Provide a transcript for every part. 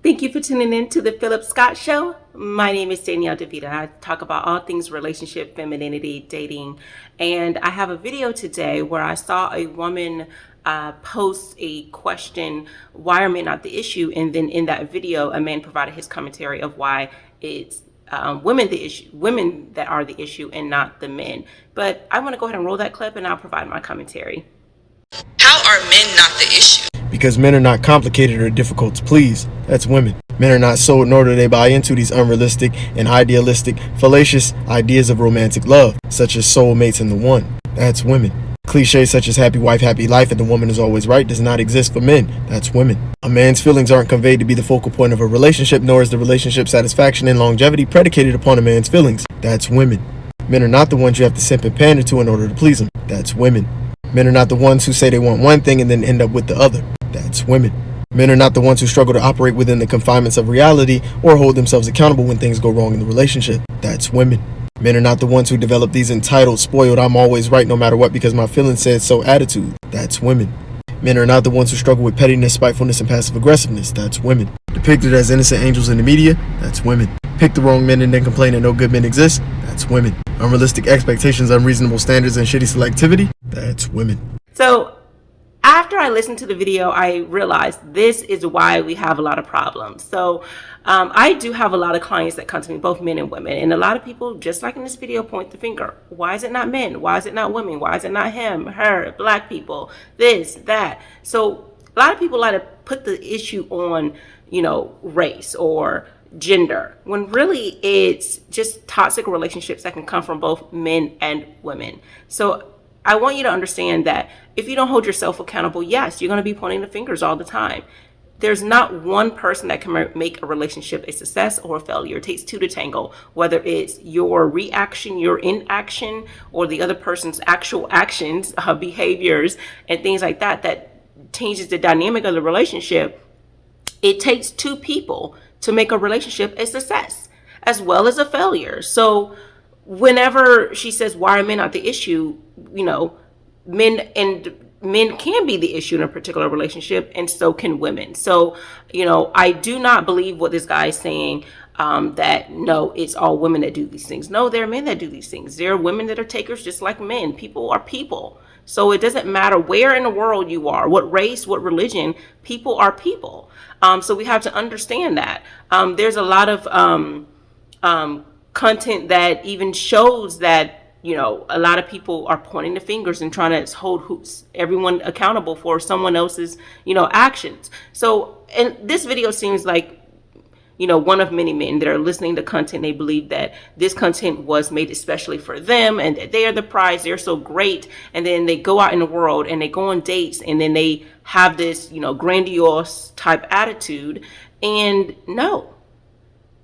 Thank you for tuning in to the Phillip Scott Show. My name is Danielle DeVita. I talk about all things relationship, femininity, dating, and I have a video today where I saw a woman post a question, why are men not the issue? And then in that video, a man provided his commentary of why it's women that are the issue and not the men. But I want to go ahead and roll that clip and I'll provide my commentary. How are men not the issue? Because men are not complicated or difficult to please. That's women. Men are not sold, nor do they buy into these unrealistic and idealistic, fallacious ideas of romantic love, such as soulmates and the one. That's women. Cliches such as happy wife, happy life, and the woman is always right does not exist for men. That's women. A man's feelings aren't conveyed to be the focal point of a relationship, nor is the relationship satisfaction and longevity predicated upon a man's feelings. That's women. Men are not the ones you have to simp and pander to in order to please them. That's women. Men are not the ones who say they want one thing and then end up with the other. That's women. Men are not the ones who struggle to operate within the confinements of reality or hold themselves accountable when things go wrong in the relationship. That's women. Men are not the ones who develop these entitled, spoiled, I'm always right no matter what because my feelings said so attitude. That's women. Men are not the ones who struggle with pettiness, spitefulness, and passive aggressiveness. That's women. Depicted as innocent angels in the media. That's women. Pick the wrong men and then complain that no good men exist. That's women. Unrealistic expectations, unreasonable standards, and shitty selectivity. That's women. So after I listened to the video, I realized this is why we have a lot of problems. So I do have a lot of clients that come to me, both men and women. And a lot of people, just like in this video, point the finger. Why is it not men? Why is it not women? Why is it not him, her, black people, this, that? So a lot of people like to put the issue on, race or gender, when really it's just toxic relationships that can come from both men and women. So I want you to understand that if you don't hold yourself accountable, yes, you're going to be pointing the fingers all the time. There's not one person that can make a relationship a success or a failure. It takes two to tango, whether it's your reaction, your inaction, or the other person's actual actions, behaviors, and things like that, that changes the dynamic of the relationship. It takes two people to make a relationship a success as well as a failure. So whenever she says, why are men not the issue? Men can be the issue in a particular relationship, and so can women. So, I do not believe what this guy is saying, that no, it's all women that do these things. No, there are men that do these things. There are women that are takers just like men. People are people. So it doesn't matter where in the world you are, what race, what religion, people are people. So we have to understand that. There's a lot of content that even shows that, a lot of people are pointing the fingers and trying to hold everyone accountable for someone else's, actions. So, and this video seems like, one of many men that are listening to content. They believe that this content was made especially for them and that they are the prize. They're so great. And then they go out in the world and they go on dates and then they have this, grandiose type attitude. And no.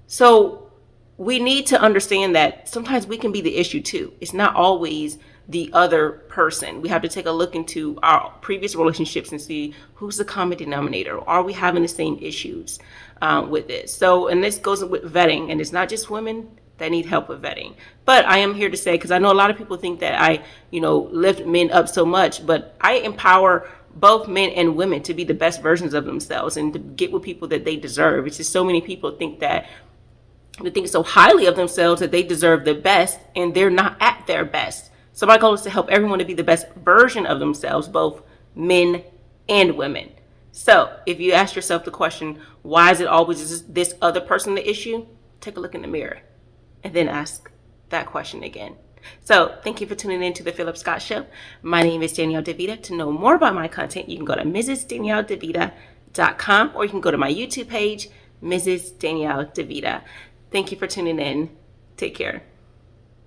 So we need to understand that sometimes we can be the issue too. It's not always the other person. We have to take a look into our previous relationships and see who's the common denominator. Are we having the same issues with this? So, and this goes with vetting, and it's not just women that need help with vetting. But I am here to say, because I know a lot of people think that I, lift men up so much, but I empower both men and women to be the best versions of themselves and to get with people that they deserve. It's just so many people think that they think so highly of themselves that they deserve the best, and they're not at their best. So my goal is to help everyone to be the best version of themselves, both men and women. So if you ask yourself the question, why is it always this other person the issue? Take a look in the mirror and then ask that question again. So thank you for tuning in to the Phillip Scott Show. My name is Danielle DeVita. To know more about my content, you can go to mrsdanielledevita.com or you can go to my YouTube page, Mrs. Danielle DeVita. Thank you for tuning in. Take care.